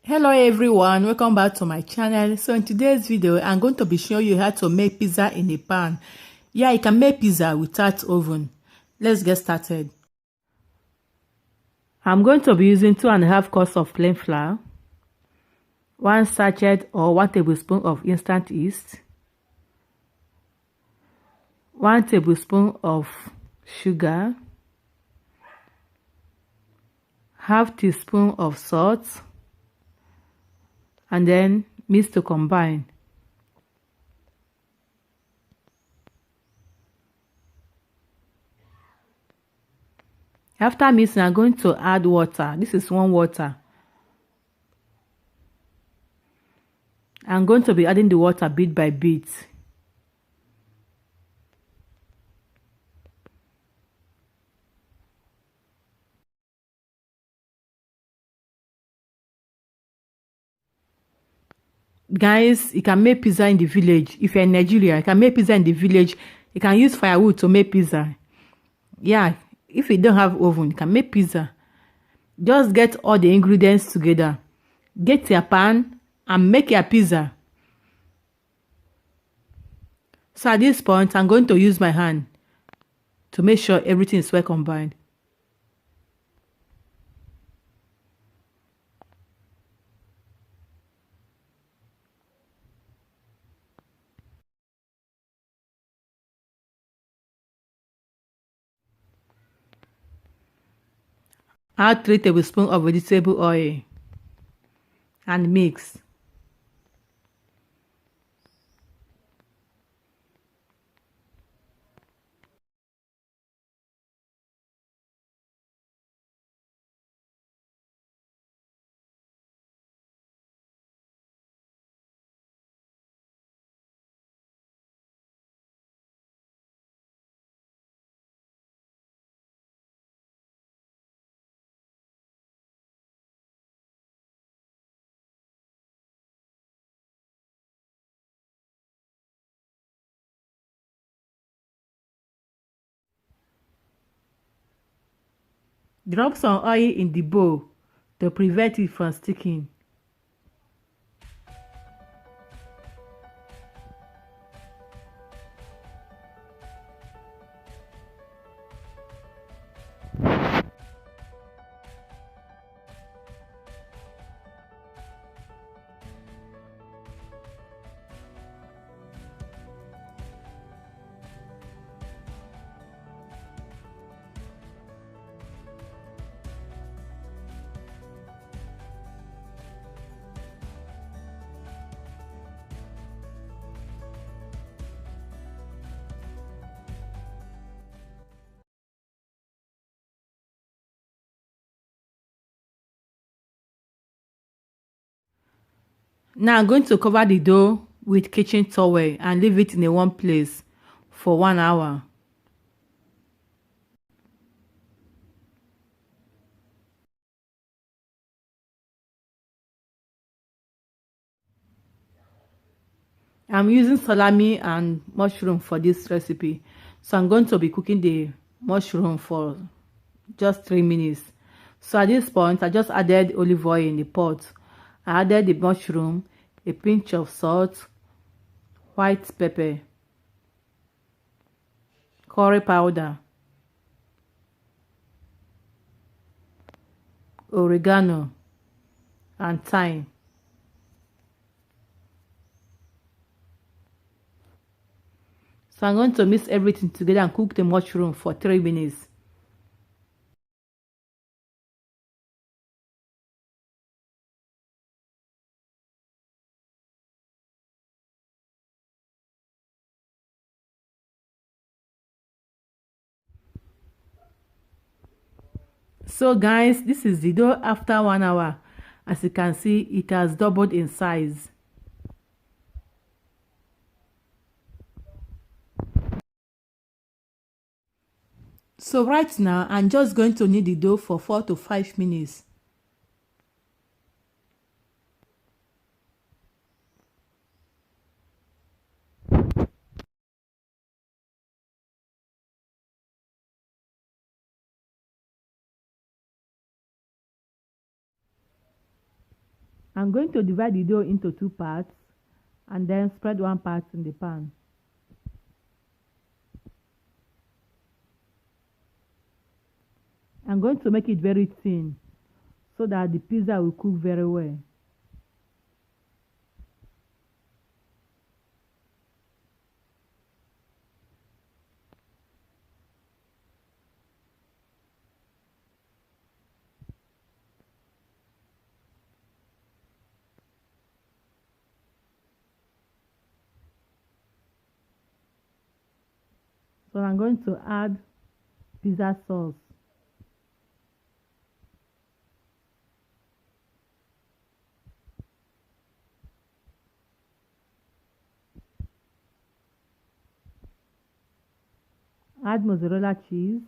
Hello everyone, welcome back to my channel. So in today's video I'm going to be showing you how to make pizza in a pan. Yeah, you can make pizza without oven. Let's get started. I'm going to be using 2.5 cups of plain flour, 1 sachet or 1 tablespoon of instant yeast, 1 tablespoon of sugar, half teaspoon of salt, and then mix to combine. After mixing, I'm going to add water. This is warm water. I'm going to be adding the water bit by bit. Guys, you can make pizza in the village. If you're in Nigeria, you can make pizza in the village. You can use firewood to make pizza. Yeah, if you don't have oven, you can make pizza. Just get all the ingredients together. Get your pan and make your pizza. So at this point, I'm going to use my hand to make sure everything is well combined. Add 3 tablespoons of vegetable oil and mix. Drop some oil in the bowl to prevent it from sticking. Now I'm going to cover the dough with kitchen towel and leave it in a warm place for 1 hour. I'm using salami and mushroom for this recipe. So I'm going to be cooking the mushroom for just 3 minutes. So at this point, I just added olive oil in the pot. I added the mushroom, a pinch of salt, white pepper, curry powder, oregano, and thyme. So I'm going to mix everything together and cook the mushroom for 3 minutes. So guys, this is the dough after 1 hour. As you can see, it has doubled in size. So right now, I'm just going to knead the dough for 4 to 5 minutes. I'm going to divide the dough into 2 parts and then spread one part in the pan. I'm going to make it very thin so that the pizza will cook very well. So I'm going to add pizza sauce. Add mozzarella cheese.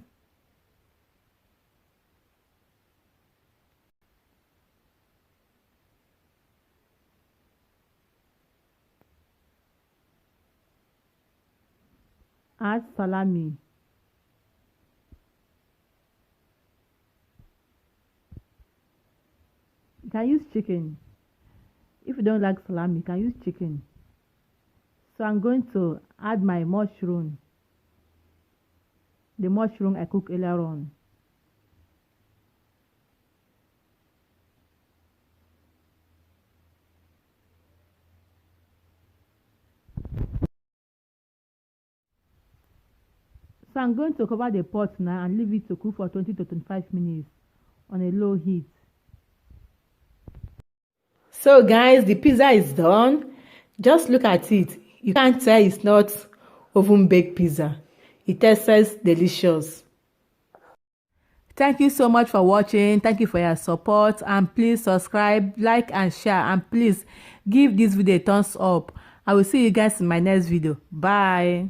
Add salami. You can use chicken. If you don't like salami, you can use chicken. So I'm going to add my mushroom. The mushroom I cooked earlier on. So I'm going to cover the pot now and leave it to cook for 20 to 25 minutes on a low heat. So guys, the pizza is done. Just look at it. You can't tell it's not oven baked pizza. It tastes delicious. Thank you so much for watching. Thank you for your support, and please subscribe, like and share, and please give this video a thumbs up. I will see you guys in my next video. Bye.